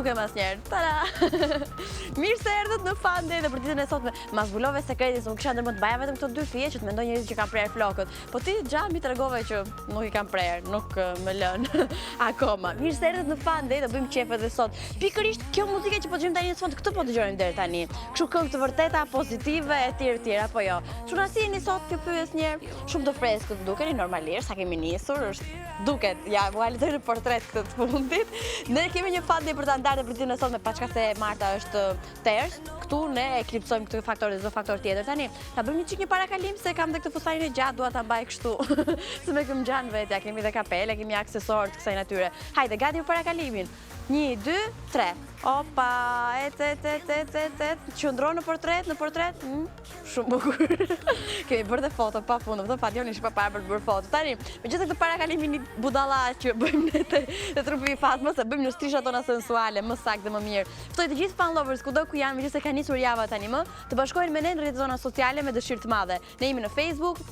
dukem asnjëherë. Tada! Mirë se erdhët në FunDay dhe për ditën e sotme. Ma zbulove sekretin, se më kisha ndërmend të baja vetëm këto 2 fije që të mendoj njerëzit që kanë prerë flokët. Po ti xha mi tregove që nuk i kanë prerë, nuk më lën akoma. Mirë se erdhët në FunDay dhe bëjmë qef edhe sot. Pikërisht kjo muzikë që po dëgjojmë tani në fund, këtë po dëgjojmë deri tani. Kështu këngë të vërteta, pozitive etj apo jo. Çuna si jeni sot, ju pyes një herë. Shumë të freskët dukeni normalisht, sa kemi nisur, është duket. Ja, mua lëtoj në portret këtë të fundit. Ne kemi një FunDay për ta ndarë për ditën e sotme, paçka se Marta është ters. Këtu ne eklipsojmë këtë faktor dhe çdo faktor tjetër. Tani, ta bëjmë një parakalim se kam dhe këtë fustanin e gjatë, dua ta mbaj kështu. Se më këm gjan vetja, kemi dhe kapele, kemi aksesorë të kësaj natyre. Hajde, gati për parakalimin. 1, 2, 3. Opa, qëndro në portret. Shumë bukur. Kemi bërë dhe foto pa fundë, më pa djoni shpa parë për të bërë foto. Tani, me gjithë këtë parakalimin një budalla që bëjmë ne të trupi Fatma, se bëjmë në strisha tona sensuale, më saktë dhe më mirë. Ftoj të gjithë fan lovers, kudo ku janë, me gjithë se ka nisur java tani më, të bashkojnë me ne në rrjetet tona sociale me dëshirë të madhe. Ne jemi në Facebook,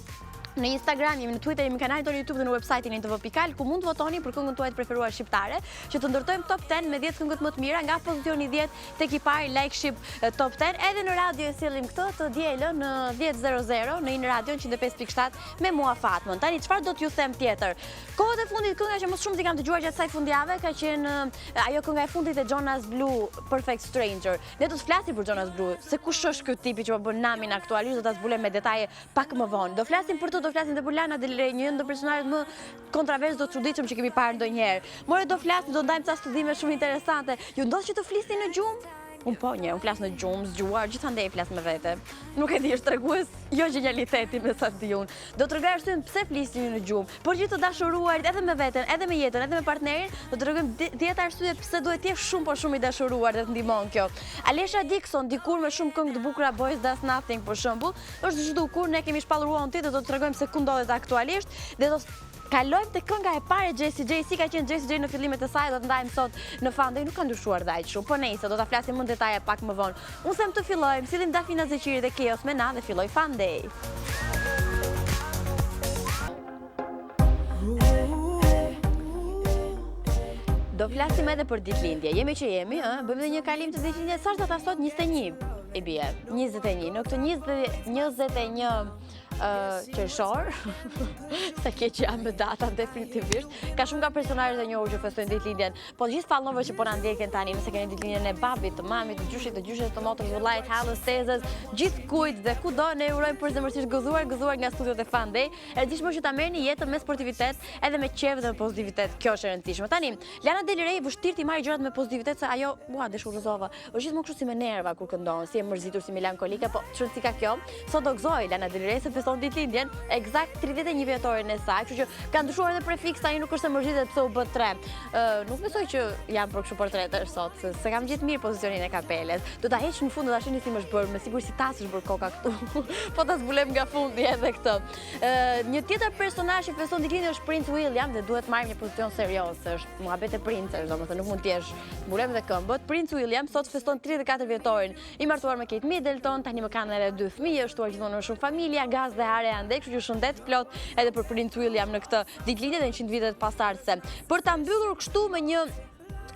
në Instagram, jemi në Twitter, jemi në kanalin tonë YouTube dhe në website-in tv.al, ku mund të votoni për këngën tuaj të preferuar shqiptare, që të ndërtojmë top 10 me 10 këngët më të mira, nga pozicioni 10 tek i pari like ship top 10, edhe në radio e sillim këtë të dielën në 10:00 në një radio 105.7 me mua Fatmën. Tani çfarë do t'ju them tjetër? Kohët e fundit kënga që më shumë t'i kam dëgjuar gjatë kësaj fundjave ka qenë ajo kënga e fundit e Jonas Blue, Perfect Stranger. Ne do të flasim për Jonas Blue, se kush është ky tipi që po bën namin aktualisht, do ta zbulojmë me detaje pak më vonë. Do flasim për do flasim dhe për Lana Del Rey, një ndër personazhet më kontroversë dhe të çuditshëm që kemi parë ndonjëherë. More do flasim, do ndajmë ca studime shumë interesante. Ju ndodh që të flisni në gjumë? Unë po një, unë flas në gjumë, zgjuar, gjithandej flas me vete. Nuk e di, është tregues jo genialiteti me sa di unë. Do të tregoj arsyen pse flisni në gjumë. Por gjithë të dashuruarit edhe me veten, edhe me jetën, edhe me partnerin, do të tregojmë 10 arsye pse duhet të jesh shumë po shumë i dashuruar dhe të ndihmon kjo. Alesha Dixon, dikur me shumë këngë të bukura, Boys Does Nothing për shembull, është çdo kur ne kemi shpallëruar unë ti dhe do të tregojmë se ku ndodhet aktualisht dhe do kalojmë te kënga e parë e Jessie J, si ka qenë Jessie J në fillimet e saj, do të ndajmë sot në FunDay, nuk ka ndryshuar dhe aq shumë, po nejse, do ta flasim më në detaje pak më vonë. Unë them të fillojmë, sillim Dafina Zeqiri dhe Keos me na dhe filloi FunDay. Do flasim edhe për ditëlindje. Jemi që jemi, bëjmë edhe një kalim të ditëlindjes. Sa është data sot? 21 i bie. 21. Në këtë 21 qershor, sa keq jam me datan definitivisht. Ka shumë nga personazhet e njohur që festojnë ditëlindjen. Po gjithë fallëve që po na ndjekin tani, nëse keni ditëlindjen e babit, të mamit, të gjyshit, të gjyshes, të motrës, vëllait, hallës, tezës, gjithkujt dhe kudo ne urojmë përzemërsisht gëzuar nga studiot e FunDay. E rëndësishme është ta merrni jetën me sportivitet, edhe me qejf dhe me pozitivitet. Kjo është e rëndësishme. Tani, Lana Del Rey vështirë ti marrë gjërat me pozitivitet se ajo, deshurrëzova. Është gjithmonë kështu si me nerva kur këndon, si e mërzitur, si melankolike, po çfarë si ka kjo? Sot do gëzoj Lana Del Rey se feston ditëlindjen, eksakt 31 vjetorin e saj, kështu që ka ndryshuar edhe prefiksa, ai nuk është se mërzitet pse u bë 3. Nuk besoj që jam për kështu portrete sot, se kam gjithë mirë pozicionin e kapeles. Do ta heq në fund, do ta shihni si më është bërë, me siguri si tas është bërë koka këtu. Po ta zbulojmë nga fundi edhe këtë. Një tjetër personazh që feston ditëlindjen është Prince William dhe duhet marrim një pozicion serioz, është muhabet e princesh, domethënë nuk mund të jesh mbulojmë dhe këmbët. Prince William sot feston 34 vjetorin, i martuar me Kate Middleton, tani më kanë edhe 2 fëmijë, shtuar gjithmonë në shumë familja, gaz dhe hare ande, kështu që shëndet plot edhe për Prince William në këtë ditëlindje dhe 100 vitet pasardhëse. Për ta mbyllur kështu me një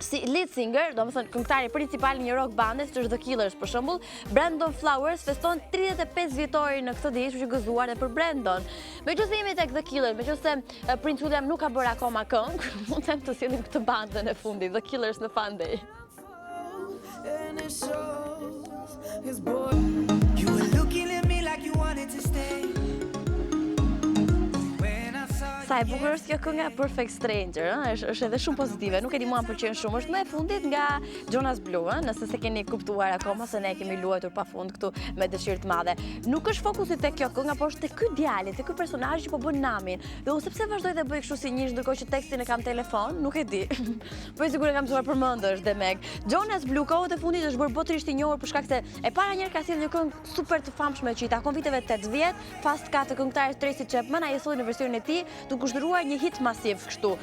si lead singer, domethënë këngëtari principal në një rock bande, siç është The Killers për shembull, Brandon Flowers feston 35 vjetorin në këtë ditë, kështu që gëzuar edhe për Brandon. Meqenëse jemi tek The Killers, meqenëse Prince William nuk ka bërë akoma këngë, mund të them të sillim këtë bandën e fundit, The Killers në FunDay. Sa e bukur është kjo kënga Perfect Stranger, është edhe shumë pozitive, nuk e di mua më pëlqen shumë, është më e fundit nga Jonas Blue, nëse se keni kuptuar akoma se ne kemi luajtur pafund këtu me dëshirë të madhe. Nuk është fokusi tek kjo kënga, por është tek ky djalë, tek ky personazh që po bën namin. Dhe unë sepse vazhdoj të bëj kështu si njësh, ndërkohë që tekstin e kam telefon, nuk e di. Po sigurisht e kam mësuar përmendësh dhe meg. Jonas Blue kohët e fundit është bërë botërisht i njohur për shkak se e para njëherë ka sjellë një këngë super të famshme që i takon viteve 80, Fast Car të këngëtarit Tracy Chapman, ai e solli në versionin e tij, duke kushtuar një hit masiv kështu.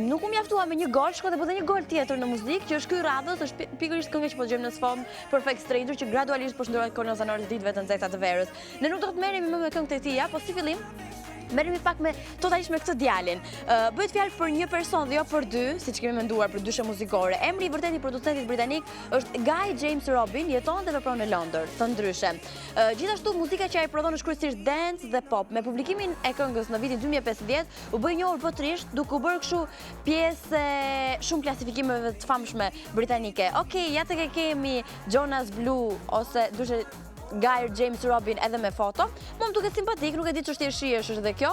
Nuk u mjaftua me një gol, shko dhe bëdhe një gol tjetër në muzikë, që është ky radhës, është pikërisht këngë që po dëgjojmë në sfond, Perfect Stranger, që gradualisht po shndrohet kolonizanore të ditëve të nxehta të verës. Ne nuk do të merremi më me këngët e tij, po si fillim Merremi pak totalisht me këtë djalin. Bëhet fjalë për një person dhe jo për dy, siç kemi menduar për dyshe muzikore. Emri i vërtet i producentit britanik është Guy James Robin, jeton dhe vepron në Londër, të ndryshe. Gjithashtu muzika që ai prodhon është kryesisht dance dhe pop. Me publikimin e këngës në vitin 2015 u bë njohur botërisht duke u bërë kështu pjesë shumë klasifikimeve të famshme britanike. Okej, ja tek e kemi Jonas Blue ose dyshe Guy James Robin edhe me foto. Më duket simpatik, nuk e di ç'është shihesh është edhe kjo.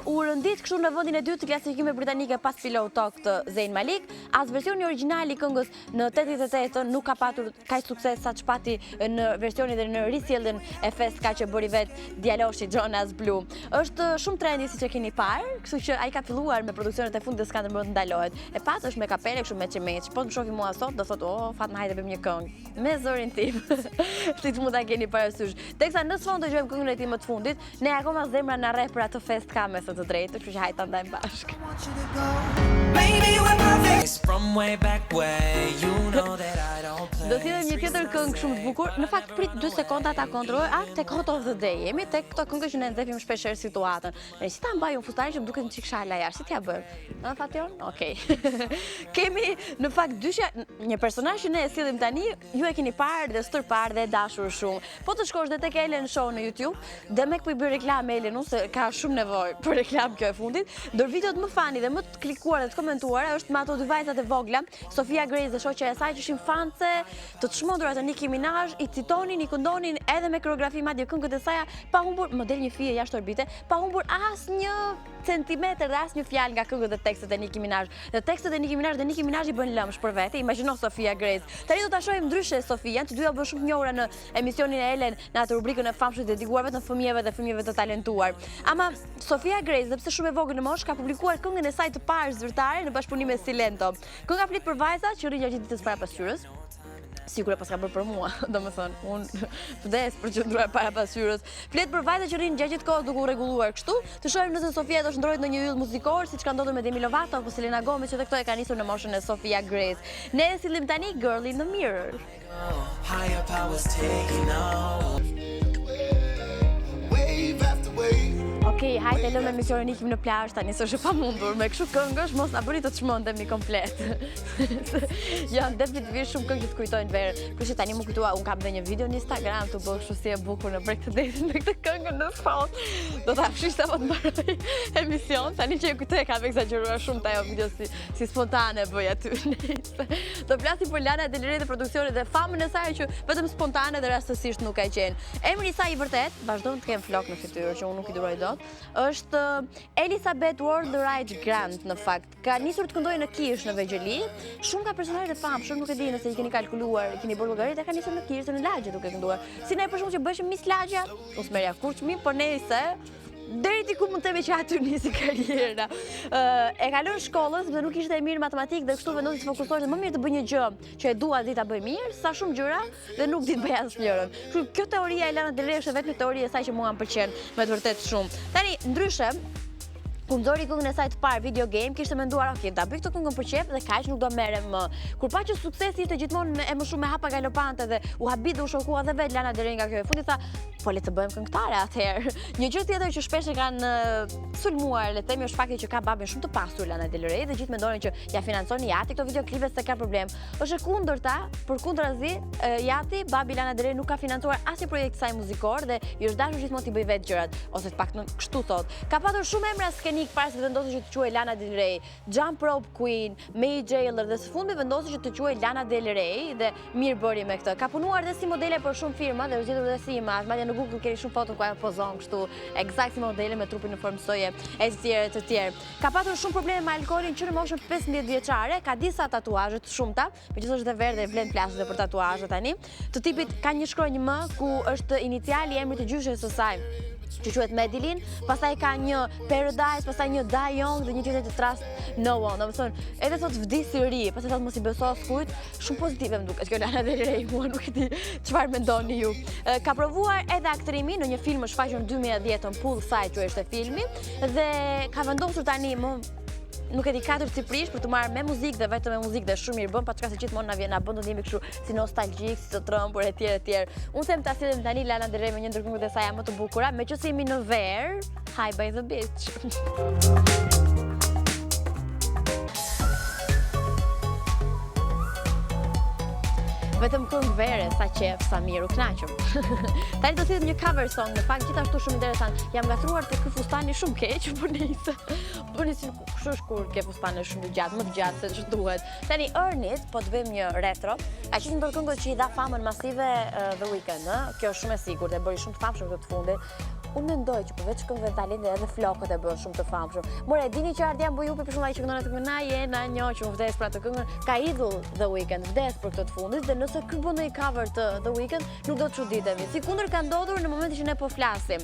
U rëndit kështu në vendin e dytë të klasifikimeve britanike pas Pillow Talk të Zayn Malik. As versioni origjinal i këngës në 88 nuk ka patur kaq sukses sa ç'pati në versionin dhe në risjelljen e Festka që bëri vet djaloshi Jonas Blue. Është shumë trendy siç e keni parë, kështu që ai ka filluar me produksionet e fundit të s'ka ndërmend të ndalohet. E pas është me kapele kështu me çemeç. Po të shohim mua sot do thotë, "Oh, Fatma, hajde bëjmë një këngë." Me zërin tim. Siç mund ta keni parasysh. Teksa në sfond dëgjojmë këngën e tij më të fundit, ne akoma zemra na rreh për atë Festka me së të drejtë, kështu që hajde ta ndajmë bashkë. Do t'jellem një tjetër këngë shumë të bukur. Në fakt prit 2 sekonda ta kontrolloj tek Hot of the Day. Jemi tek këto këngë që ne nxjerrim shpeshherë situatën. Ne si ta mbaj un fustarin që më duket një çik shala jashtë, si t'ja bën? Ëh, Fation? Okej. Kemi në fakt një personazh që ne e sillim tani, ju e keni parë dhe stërpar dhe e dashur shumë. Po të shkosh dhe tek Ellen Show në YouTube, dhe me këpë i bërë reklam Ellen, se ka shumë nevojë për reklam kjo e fundit, ndër videot më fani dhe më të klikuara dhe të komentuara është me ato dy vajzat e vogla, Sofia Grace dhe shoqja e saj që ishin fanse të çmendur të Nicki Minaj, i citonin, i këndonin edhe me koreografi madje këngët e saj, pa humbur, më del një fije jashtë orbite, pa humbur asnjë centimetër dhe asnjë fjalë nga këngët dhe tekstet e Nicki Minaj. Dhe tekstet e Nicki Minaj dhe Nicki Minaj i bën lëmsh për vete. Imagjino Sofia Grace. Tani do ta shohim ndryshe Sofian, të dyja bën shumë të njohura në emisionin e Ellen në atë rubrikën e famshme dedikuar vetëm fëmijëve dhe fëmijëve të talentuar. Ama Sofia Grace, dhe pse shumë e vogël në moshë, ka publikuar këngën e saj të parë zyrtare në bashkëpunim me Silento. Kënga flet për vajzat që rrin gjatë ditës para pasqyrës. Sigur e pas ka bërë për mua, domethënë, unë vdes për qëndruar para pasqyrës. Flet për vajzat që rrin gjatë gjithë kohës duke u rregulluar kështu. Të shohim nëse Sofia do shndrohet në një yll muzikor, siç ka ndodhur me Demi Lovato apo Selena Gomez, që këto e kanë nisur në moshën e Sofia Grace. Ne sillim tani Girl in the Mirror. Higher powers taking over. Okej, hajde lëmë emisionin ikim në plazh tani, s'është e pamundur. Me kështu këngësh mos na bëni të çmendemi komplet. Janë definitivisht shumë këngë që të kujtojnë verë. Kështu që tani më kujtua, un kam dhe një video në Instagram të bëj kështu si e bukur në break të detit me këtë këngë në fond. Do ta fshish sa të mbaroj emision. Tani që e kujtoj kam egzageruar shumë ajo video si spontane bëj aty. Do flasim për Lana Del Rey dhe produksionet dhe famën e saj që vetëm spontane dhe rastësisht nuk ka qenë. Emri i saj i vërtet, vazhdon të kem flok në fytyrë që unë nuk i duroj dot, është Elizabeth Wright Grant në fakt. Ka nisur të këndojë në Kish në Vegjeli. Shumë ka personazhe të famshëm, nuk e di nëse i keni kalkuluar, i keni bërë llogaritë, ka nisur në Kish në lagje duke kënduar. Si ne për shkak që bëshim Miss Lagja, usmerja kurçmi, por nejse deri diku mund të themi që aty nisi karriera. E kalon shkollën sepse nuk ishte e mirë matematikë dhe kështu vendosi të fokusohej më mirë të bëj një gjë që e dua di ta bëj mirë, sa shumë gjëra dhe nuk di të bëj asnjërin. Kështu kjo teoria e Lana Del Rey është vetëm teoria e saj që mua më pëlqen me të vërtetë shumë. Tani ndryshe kur nxori këngën e saj të parë Video Game, kishte menduar, ok, ta bëj këtë këngën për qef dhe kaq nuk do merrem më. Kur pa që suksesi ishte gjithmonë e më shumë me hapa galopante dhe u habit dhe u shokua dhe vet Lana Del Rey nga kjo e fundit, tha, po le të bëjmë këngëtare atëherë. Një gjë tjetër që shpesh e kanë sulmuar, le të themi, është fakti që ka babën shumë të pasur Lana Del Rey dhe gjithë mendonin që ja financon Jati këto videoklipe se ka problem. Është e kundërta, përkundrazi, Jati, babi Lana Del Rey nuk ka financuar asnjë projekt saj muzikor dhe i është dashur gjithmonë t'i bëj vetë gjërat, ose të paktën kështu thot. Ka patur shumë emra skenik para se vendosi që të quhej Lana Del Rey, Jump Rope Queen, May Jailer dhe së fundmi vendosi që të quhej Lana Del Rey dhe mirë bëri me këtë. Ka punuar dhe si modele për shumë firma dhe është gjetur dhe si imazh. Madje në Google keni shumë foto ku ajo pozon kështu, eksakt si modele me trupin në formë soje e të tjerë. Ka patur shumë probleme me alkoolin që në moshën 15 vjeçare, ka disa tatuazhe të shumta, megjithëse është e verdhë dhe vlen plasë për tatuazhe tani. Të tipit ka një shkronjë M ku është iniciali i emrit të gjyshes së saj, që quhet Madeline, pastaj ka një Paradise, pastaj një Die Young dhe një tjetër të Trust No One. Domethënë, edhe thot vdes i ri, pastaj thot mos i beso askujt, shumë pozitive më duket kjo Lana Del Rey, mua nuk e di çfarë mendoni ju. Ka provuar edhe aktrimin në një film shfaqur në 2010, Poolside, që është filmi, dhe ka vendosur tani më nuk e di 4 ciprish për të marrë me muzikë dhe vetëm me muzikë dhe shumë mirë bën, pa çka se gjithmonë na bën të ndihemi kështu si nostalgjik, si të trëmbur etj etj. Unë them ta sillim tani Lana Del Rey me një ndër këngët e saj më të bukura, meqense jemi në verë, Hi by the Beach. Vetëm këngë vere, sa qef, sa mirë, u knaqëm. Tani do t'idhem një cover song, në fakt gjithashtu shumë interesant. Jam gatruar të ky fustani shumë keq, por nice. Po nisi kush kur ke fustane shumë të gjatë, më të gjatë se që duhet. Tani Earnit, po të bëjmë një retro. Ka qenë ndër këngët që i dha famën masive The Weeknd, ë? Kjo është shumë e sigurt, e bëri shumë të famshëm këtë fundit. Unë mendoj që përveç këngëve të talente edhe flokët e bën shumë të famshëm. More, dini që Ardian Bujupi për shembull ai që këndon atë këngën na jena një që më vdes për atë këngën, ka idhull The Weeknd, vdes për këtë të fundit dhe nëse ky bën një cover të The Weeknd, nuk do të çuditemi. Sikundër ka ndodhur në momentin që ne po flasim.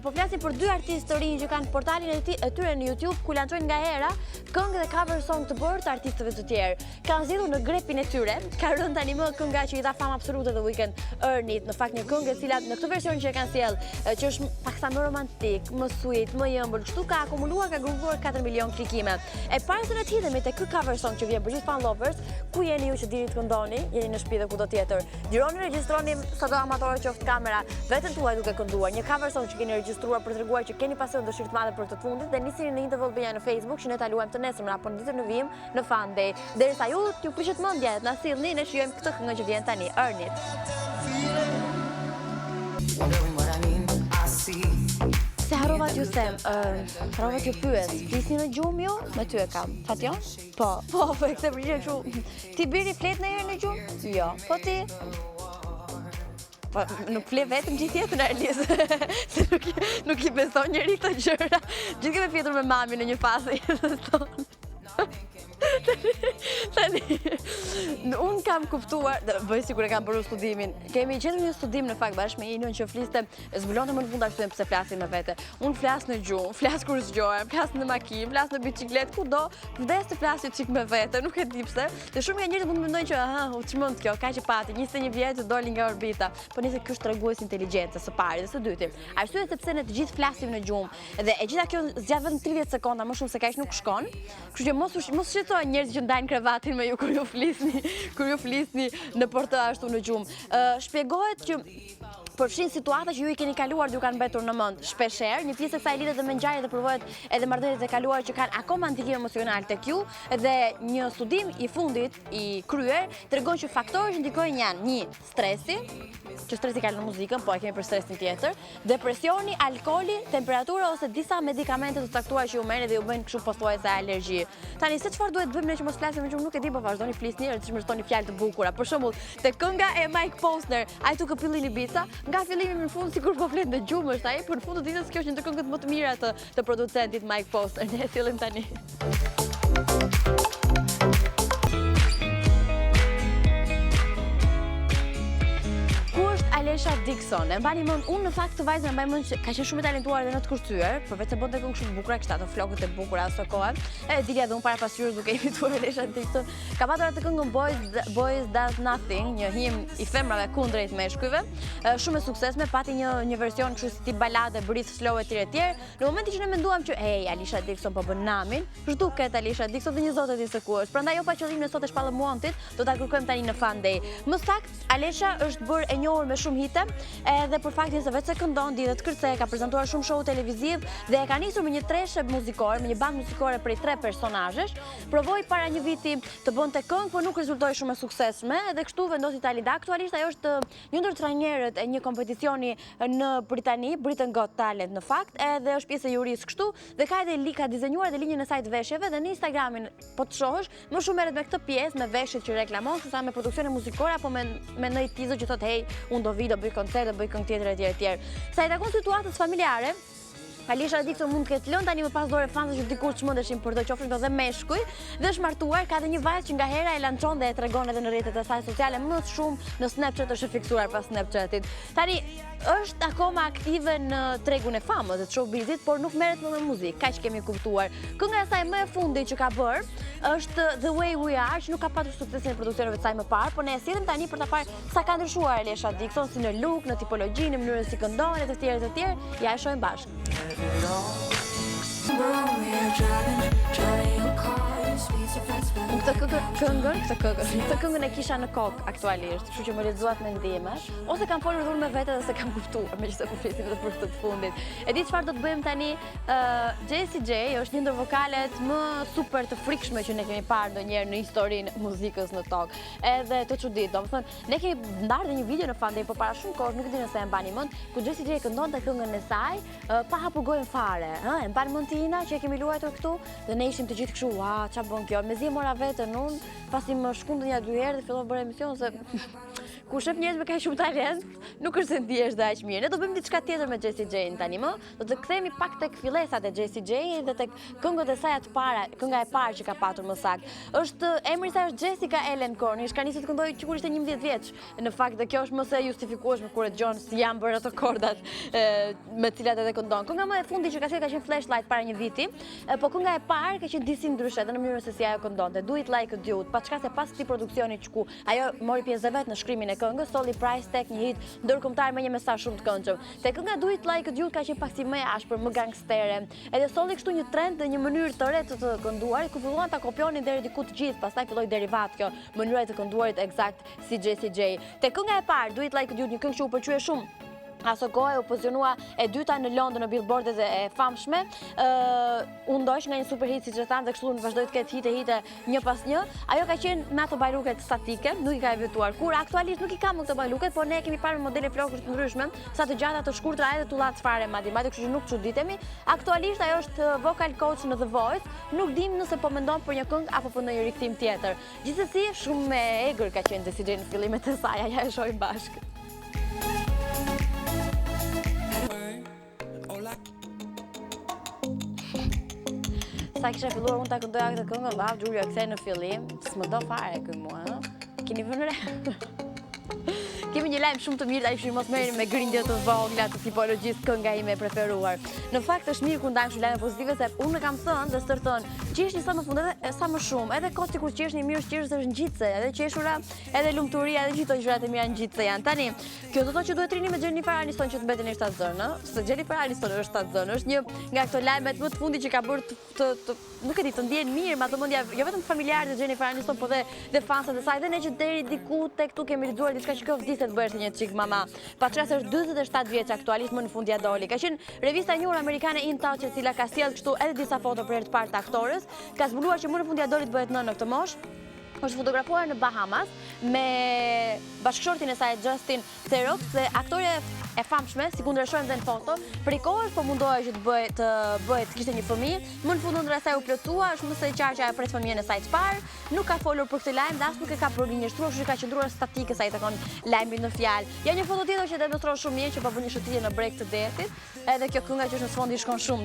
Po flasim për dy artistë të rinj që kanë portalin e tyre në YouTube ku lançojnë nga hera këngë dhe cover song të bërë të artistëve të tjerë. Kanë zgjedhur në grepin e tyre, ka rënë tani më kënga që i dha famë absolute The Weeknd, Earnit, në fakt një këngë e cila në këtë version që e kanë sjell, që është paksa më romantik, më sweet, më i ëmbël, kështu ka akumuluar, ka grupuar 4 milion klikime. E para se ne të hidhemi te ky cover song që vjen për gjithë fan lovers, ku jeni ju që dini të këndoni, jeni në shtëpi dhe kudo tjetër. Lironi, regjistroni sado amatorë qoftë kamera, veten tuaj duke kënduar. Një cover song që keni regjistruar për treguar që keni pasion dëshirë të madhe për këtë fundit dhe nisini në intervall bëja në Facebook që ne ta luajmë të nesër apo në ditën e vijim në FunDay. Derisa ju t'ju prishet mendja, na sillni, ne shijojmë këtë këngë që vjen tani, Earnit. Se harrova t'ju them, harrova t'ju pyes, flisni në gjumë ju? Me ty e kam. Fatjon? Po, e këtë përgjigje kështu. Ti biri flet ndonjëherë në gjumë? Jo. Po ti? Po, nuk fle vetëm gjithë jetën Arlis, se nuk i beson njëri këto gjëra. Gjithë kemi fjetur me mami në një fazë e jetës tonë. Tani, unë kam kuptuar, bëj sikur e kam bërë studimin. Kemi gjetur një studim në fakt bashkë me Inën që fliste, zbulonte më në fund arsyem pse flasim me vete. Unë flas në gjumë, flas kur zgjohem, flas në makinë, flas në biçikletë, kudo, vdes të flasë çik me vete, nuk e di pse. Dhe shumë nga njerëzit mund të mendojnë që u çmend kjo, kaq e pati, 21 vjeç doli nga orbita. Po nisë ky është tregues inteligjencë së pari dhe së dyti. Arsyeja sepse ne të gjithë flasim në gjumë dhe e gjitha kjo zgjat vetëm 30 sekonda, më shumë se kaq nuk shkon. Kështu që mos shqetësoni njerëz që ndajnë krevatin me ju kur ju flisni në për të ashtu në gjumë. Shpjegohet që përfshin situata që ju i keni kaluar dhe ju kanë mbetur në mend shpeshherë, një pjesë e kësaj lidhet dhe me ngjarjet dhe provohet edhe marrëdhëniet e kaluara që kanë akoma ndikim emocional tek ju dhe një studim i fundit i kryer tregon që faktorët që ndikojnë janë një stresi, që stresi ka në muzikën, po e kemi për stresin tjetër, depresioni, alkooli, temperatura ose disa medikamente të caktuara që ju merrni dhe ju bëjnë kështu pothuajse alergji. Tani se çfarë duhet bëjmë ne që mos flasim më shumë nuk e di, po vazhdoni flisni, të shmërtoni fjalë të bukura. Për shembull, te kënga e Mike Posner, ai tu këpillin Ibiza, nga fillimi në fund sikur po flet në gjumë është ai, por në fund të ditës kjo është një ndër këngët më të mira të producentit Mike Posner. Ne e sillim tani. Alesha Dixon, e mbani mend, unë në fakt të vajzën e mbaj mend që ka qenë shumë e talentuar dhe në të kurthyer, por vetë bënte këngë shumë të bukura, kishte ato flokët e bukura ato kohë. E dilja dhe unë para pasqyrës duke imituar Alesha Dixon. Ka patur atë këngën Boys Does Nothing, një him i femrave kundrejt meshkujve, shumë e suksesshme, pati një version kështu si tip balade, breathe slow etj etj. Në momentin që ne menduam që Alesha Dixon po bën namin, zhduket Alesha Dixon dhe një zotë di se ku është. Prandaj jo pa qëllim në sot e shpallë muantit, do ta kërkojmë tani në FunDay. Më saktë, Alesha është bërë e njohur me shumë hite, edhe për faktin se vetë se këndon, di dhe të kërcej, ka prezantuar shumë show televiziv dhe e ka nisur me një treshe muzikore, me një bandë muzikore prej 3 personazhesh. Provoi para një viti të bënte këngë, por nuk rezultoi shumë e suksesshme, dhe kështu vendosi tani. Aktualisht ajo është një ndër trajnerët e një kompeticioni në Britani, Britain Got Talent në fakt, edhe është pjesë e jurisë kështu, dhe ka edhe ka dizenjuar edhe linjën e saj të veshjeve dhe në Instagramin po të shohësh, më shumë merret me këtë pjesë, me veshjet që reklamon, sesa me produksione muzikore apo me një teaser që thotë unë do vi, do bëj koncert, do bëj këngë tjetër etj. Sa i takon situatës familjare, Alesha Dixon mund të ketë lënë tani më pas dore fansë që dikur çmendeshin për të qofshin edhe meshkuj dhe është martuar, ka edhe një vajzë që nga hera e lançon dhe e tregon edhe në rrjetet e saj sociale, më shumë në Snapchat është e fiksuar pas Snapchatit. Tani është akoma aktive në tregun e famës dhe showbizit, por nuk merret më me muzikë, kaq kemi kuptuar. Kënga e saj më e fundit që ka bërë është The Way We Are, që nuk ka patur suksesin e produksioneve të saj më parë, por ne e sillim tani për ta parë sa ka ndryshuar Alesha Dixon si në look, në tipologji, në mënyrën si këndon e të tjerë. Ja e shohim bashkë. Këtë këngën e kisha në kokë aktualisht, kështu që më lexuat mendime, ose kam folur dhunë me vete dhe se kam kuptuar, megjithëse po flisim edhe për këtë të fundit. E di çfarë do të bëjmë tani? Jessie J është një ndër vokalet më super të frikshme që ne kemi parë ndonjëherë në historinë e muzikës në tokë. Edhe të çudit, domethënë, ne kemi ndarë një video në FunDay për para shumë kohë, nuk e di nëse e mbani mend, ku Jessie J këndonte këngën e saj, pa hapur gojën fare, e mban mend Tina që e kemi luajtur këtu dhe ne ishim të gjithë kështu, ua, ç'a bën kjo? Mezi e mora veten unë, pasi më shkundën ja 2 herë dhe fillova bëra emision se ku shef njerëz me kaq shumë talent, nuk është se ndihesh dhe aq mirë. Ne do bëjmë diçka tjetër me Jessie J tani më. Do të kthehemi pak tek fillesat e Jessie J dhe tek këngët e saj të para, kënga e parë që ka patur më saktë. Është emri i saj është Jessica Ellen Cornish, ka nisur të këndojë kur ishte 11 vjeç. Në fakt dhe kjo është më se justifikueshme kur John si janë bërë ato kordat me të cilat edhe këndon. Kënga më e fundit që ka qenë Flashlight para një viti, po kënga e parë ka qenë disi ndryshe edhe në mënyrën se si ajo këndonte. Do It Like a Dude, paçka se pas këtij produksioni ku ajo mori pjesë vet në shkrimin e këngës, solli price tag një hit ndërkombëtar me një mesazh shumë të këndshëm. Te kënga Do It Like a Dude ka qenë pak si më e ashpër, më gangstere. Edhe solli kështu një trend dhe një mënyrë të re të kënduarit, ku filluan ta kopjonin deri diku të gjithë, pastaj filloi derivat kjo mënyra e të kënduarit eksakt si Jessie J. Te kënga e parë Do It Like a Dude, një këngë që u pëlqye shumë. Aso kohë u pozicionua e dyta në Londër në billboardet e famshme. U ndoq nga një super hit siç e tham dhe kështu vazhdoi të ketë hite një pas një. Ajo ka qenë me ato bajluket statike, nuk i ka evituar kur. Aktualisht nuk i ka më këto bajluket, por ne kemi parë modele flokësh të ndryshme, sa të gjata të shkurtra edhe tullat fare madje, kështu që nuk çuditemi. Aktualisht ajo është vocal coach në The Voice. Nuk dim nëse po mendon për një këngë apo për ndonjë rikthim tjetër. Gjithsesi, shumë me egër ka qenë Jessie J në fillimet e saj, ja e shohim bashkë. Sa kisha filluar unë ta këndoja këtë këngë, vaf, Gjurjo e kthej në fillim, s'më do fare këngë mua, Keni vënë re? Kemi një lajm shumë të mirë, ai mos merrni me grindje të vogla të tipologjisë kënga ime e preferuar. Në fakt është mirë kur ndajmë shumë lajme pozitive se unë kam thënë dhe stërthon, qeshni sa më fund edhe sa më shumë, edhe kot sikur qeshni mirë, qeshës është ngjitse, edhe qeshura, edhe lumturia, edhe gjithë gjërat e mira ngjitse janë. Tani, kjo do të thotë që duhet rini me Jennifer Aniston që të mbeten në 7 zënë, se Jennifer Aniston është 7 zënë, është një nga ato lajmet më të fundit që ka bërë nuk e di, të ndjen mirë, ma të mendja jo vetëm familjarët e Jennifer Aniston, po dhe fansat e saj, dhe ne që deri diku tek këtu kemi lexuar diçka që kjo vdiset bëhet një çik mama. Paçka se është 47 vjeç aktualisht, më në fund ja doli. Ka qenë revista e njohur amerikane In Touch, e cila ka sjellë kështu edhe disa foto për herë të parë të aktorës, ka zbuluar që më në fund ja doli të bëhet nënë në këtë moshë. Është fotografuar në Bahamas me bashkëshortin e saj Justin Theroux dhe aktore e famshme, si kundërshojmë dhe në foto, prej kohësh po mundohej që të bëhet kishte një fëmijë, më në fund ëndra e saj u plotua, është më së qartë që ajo pret fëmijën e saj të parë, nuk ka folur për këtë lajm, dhe as nuk e ka përgjinjëstruar, kështu që ka qëndruar statike sa i takon lajmit në fjalë. Ja një foto tjetër që demonstron shumë mirë që po bën një shëtitje në breg të detit, edhe kjo kënga që është në sfondi shkon shumë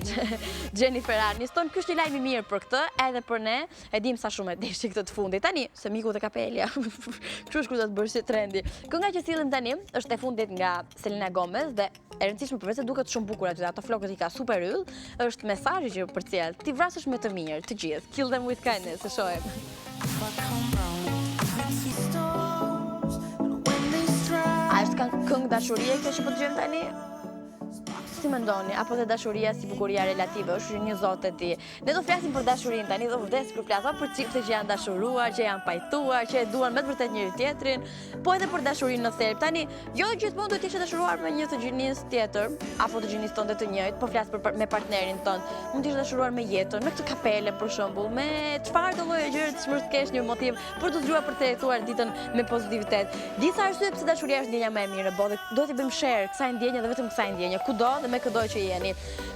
Jennifer Aniston. Ky është një lajm i mirë për këtë, edhe për ne, e dim sa shumë e deshi këtë të fundit. Tani, se miku te Kapelja. Kështu është kur do të bësh si trendi. Kënga që sillim tani është e fundit nga Selena Gomez dhe e rëndësishme përveç se duket shumë bukur aty, ato flokët i ka super yll, është mesazhi që përcjell. Ti vrasësh me të mirë, të gjithë. Kill them with kindness, e shohim. A është këngë dashurie kjo që po dëgjojmë tani? Si mendoni, apo dhe dashuria si bukuria relative, është një zot e ti. Ne do flasim për dashurinë tani, do vdes kur flas për çifte që janë dashuruar, që janë pajtuar, që e duan me të vërtet njëri tjetrin, po edhe për dashurinë në thelb. Tani, jo gjithmonë duhet të jesh dashuruar me një të gjinisë tjetër, apo të gjinisë tonë të njëjtë, po flas me partnerin tonë. Mund të jesh dashuruar me jetën, me këtë kapele për shembull, me çfarë do lloje gjëre të shmërt kesh një motiv për të zgjuar për të jetuar ditën me pozitivitet. Disa arsye pse dashuria është ndjenja më e mirë në botë. Do t'i bëjmë share kësaj ndjenje dhe vetëm kësaj ndjenje, kudo dhe me këdo që jeni.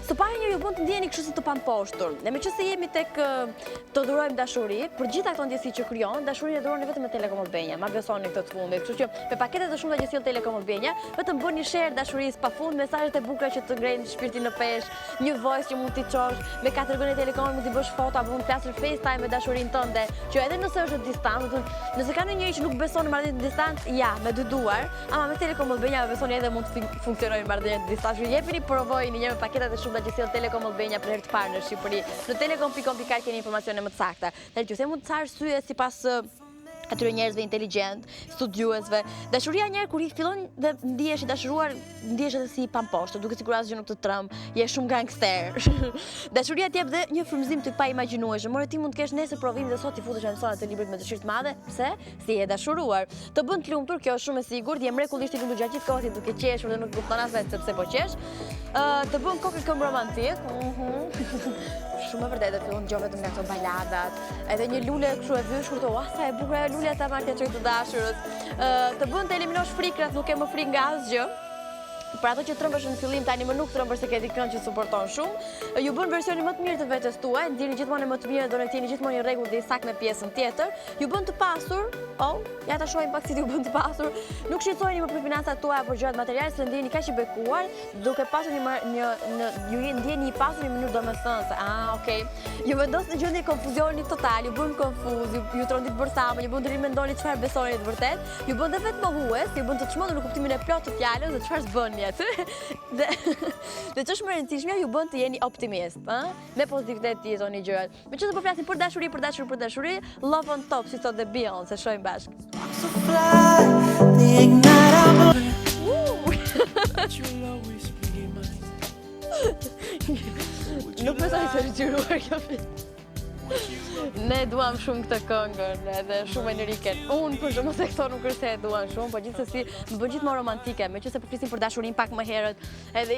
Së pari njeriu bën të ndjeni kështu si të pamposhtur. Dhe meqense jemi tek të dhurojmë dashuri, për gjitha këto ndjesi që krijon, dashurinë e dhuroni vetëm me Telekom Albania. Ma besoni këtë të fundit. Kështu që me paketet të shumta që sjell Telekom Albania, vetëm bëni share dashurisë pafund, mesazhet e bukura që të ngrejnë shpirtin në peshë, një voice që mund t'i çosh, me 4 gënë Telekom mund t'i bësh foto apo mund të flasësh FaceTime me dashurinë tënde, që edhe nëse është distancë, nëse ka ndonjëri që nuk beson në marrëdhënie të distancë, ja, me dy duar, ama me Telekom Albania besoni edhe mund të funksionojë marrëdhënie të distancë. Jepini provojini një me paketat e shumta që sjell Telekom Albania për herë të parë në Shqipëri. Në telekom.com.ar keni informacione më të sakta. Dhe ju them mund të arsye sipas atyre njerëzve inteligjent, studiuesve. Dashuria njerë kur I fillon dhe ndihesh I dashuruar, ndihesh edhe si pamposhtë, duket sikur asgjë nuk të tremb, je shumë gangster. Dashuria t'jep dhe një frymëzim të pa imagjinueshëm. More ti mund të kesh nesër provim dhe sot I futesh në mësonat e librit me dëshirë të madhe, pse? Si je dashuruar. Të bën të lumtur, kjo është shumë e sigurt, je mrekullisht I lumtur gjatë gjithë kohës, duke qeshur dhe nuk kupton as vetë sepse po qesh. Të bën kokë këmbë romantik. Shumë e vërtetë fillon dëgjoj vetëm nga ato baladat. Edhe një lule kështu e vyshur, sa e bukur ajo lulja ta marrë të dashurës. Të bën të eliminosh frikrat, nuk ke më frikë nga asgjë. Për ato që trëmbesh në fillim tani më nuk trëmbesh se ke dikën që suporton shumë. Ju bën versionin më të mirë të vetes tuaj, ndjeni gjithmonë më të mirë, do të jeni gjithmonë në rregull dhe I saktë në pjesën tjetër. Ju bën të pasur, ja ta shohim pak si ju bën të pasur. Nuk shqetësoheni më për financat tuaja apo gjërat materiale, se ndjeni kaq I bekuar, duke pasur ju ndjeni I pasur në mënyrë domethënëse. Okay. Ju vendos në gjendje konfuzioni total, ju bën konfuz, ju trondit bërthama, ju bën të rimendoni çfarë besoni të vërtet, ju bën dhe vetë mohues, ju bën të çmendur në kuptimin e plotë të fjalës dhe çfarë s'bën. Dhe që është më rëndësishme, ju bën të jeni optimist, me pozitivitet të jetoni gjërat. Me që të po flasim për dashuri, love on top, si thot dhe Beyoncé, se shohim bashkë. Nuk besoj se është gjyruar kjo fit. Ne duam shumë këtë këngën edhe shumë eneriken. Unë për shumë se këto nuk është se duan shumë, po gjithsesi më bën gjithmonë romantike, me që se po flisim për dashurinë pak më herët, edhe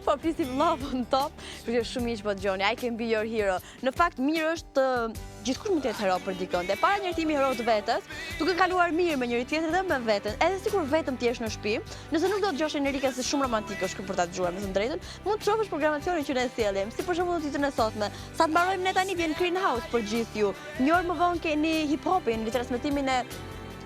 po flisim love on top, kështu që shumë miq po dëgjoni, I can be your hero. Në fakt mirë është gjithkush mund të jetë hero për dikën. Dhe para njërtimi hero të vetës, duke kaluar mirë me njëri tjetrin dhe me veten, edhe sikur vetëm ti jesh në shtëpi, nëse nuk do të dëgjosh enerike se shumë romantike është për ta dëgjuar me të drejtën, mund të shohësh programacionin që ne sjellim, si për shembull ditën e sotme. Sa të mbarojmë ne tani vjen Green House për gjithë ju. Një orë më vonë keni hip-hopin, transmetimin e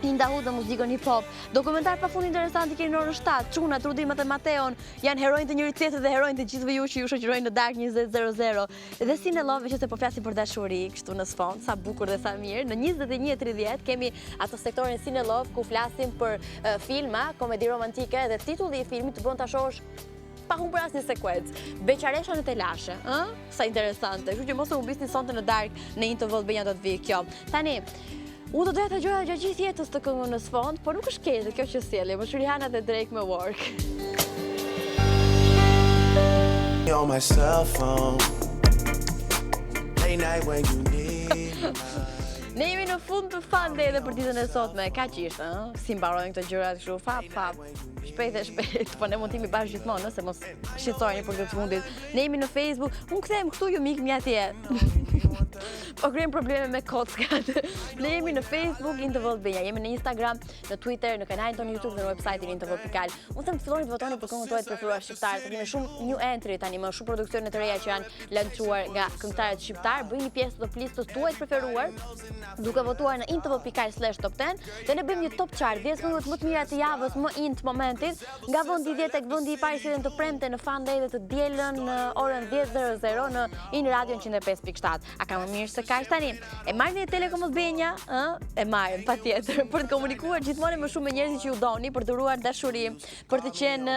Indahut dhe muzikën hip-hop. Dokumentar pafund interesant I keni në orën 7. Çuna, Trudimat dhe Mateon janë heronjtë të njëri tjetrit dhe heronjtë të gjithëve ju që ju shoqërojnë në Dark 2000. Dhe si në love që se po flasim për dashuri, kështu në sfond, sa bukur dhe sa mirë. Në 21:30 kemi atë sektorin si në love ku flasim për filma, komedi romantike dhe titulli I filmit të bën ta shohësh pa humbur asnjë sekuencë. Beqaresha në telashe, Sa interesante. Kështu që mos u humbisni sonte në Dark në Tv Albania do të vijë kjo. Tani unë do doja ta gjoja gjatë gjithë jetës të këngën në sfond, por nuk është keq kjo që sjellim. Është Rihanna dhe Drake me Work. On my cell phone, late night when you need. Ne jemi në fund të FunDay dhe për ditën e sotme, kaq ishte, si mbarojnë këto gjërat kështu, fap, shpejt, po ne mund t'jemi bashkë gjithmonë, se mos shqetësoheni për këtë fundit. Ne jemi në Facebook, unë kthehem këtu, ju mik mja atje. Po krijojmë probleme me kockat. Ne jemi në Facebook Tv Albania, jemi në Instagram, në Twitter, në kanalin tonë YouTube dhe në website-in tv.al. Unë them të filloni të votoni për këngën tuaj të preferuar shqiptare, të kemi shumë new entry tani, më shumë produksione të reja që janë lançuar nga këngëtarët shqiptar. Bëjini pjesë të listës tuaj të preferuar, duke votuar në intv.al/top10 dhe ne bëjmë një top chart 10 këngët më të mira të javës, më in të momentit, nga vendi 10 tek vendi I parë si të premte në FunDay dhe të dielën në orën 10:00 në In Radio 105.7. A ka më mirë se kaq tani? E marrni Telekom Albania, e marrim patjetër për të komunikuar gjithmonë më shumë me njerëzit që ju doni, për të dhuruar dashuri, për të qenë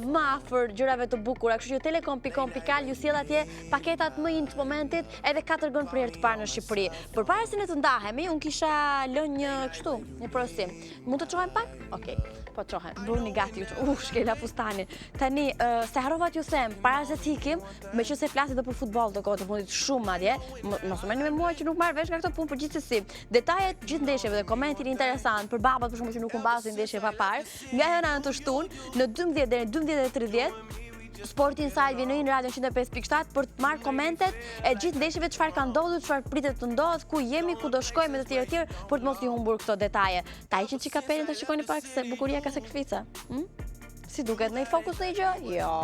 më afër gjërave të bukura. Kështu që telekom.com.al ju sjell atje paketat më in të momentit, edhe 4 gën për herë të parë në Shqipëri. Përpara se ne të ndahemi, unë kisha lënë një porosim. Mund të çohem pak? Okej. Po çohem. Bëni gati ju. Shkela fustani. Tani se harrova t'ju them, para se të ikim, meqense flasim edhe për futboll të kohët të fundit shumë madje, mos u merrni me mua që nuk marr vesh nga këto punë, por gjithsesi, detajet gjithë ndeshjeve dhe komentin interesant për babat për shkakun që nuk u mbasin ndeshje pa parë, nga hera në të shtunë në 12 deri në 12:30. Sport Inside vjen në Radio 105.7 për të marrë komentet e gjithë ndeshjeve, çfarë ka ndodhur, çfarë pritet të ndodhë, ku jemi, ku do shkojmë e të tjerë, për të mos i humbur këto detaje. Ta hiqin çika pelin të shikoni pak se bukuria ka sakrifica. Si duket, në I fokus në I gjë? Jo,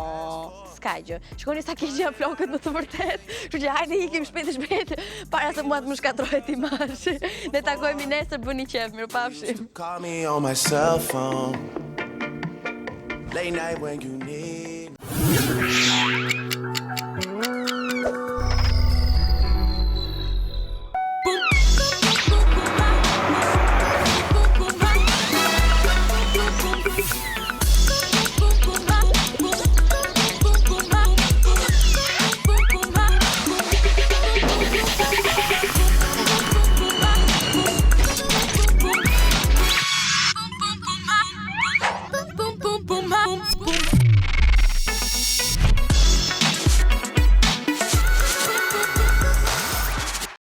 s'ka gjë. Shikoni sa ke gjë flokët në të vërtet. Kështu që hajde ikim shpejt, para se mua të më shkatrohet imazhi. Ne takohemi nesër, bëni qef, mirupafshim. Call me on my cell phone, late night when you need.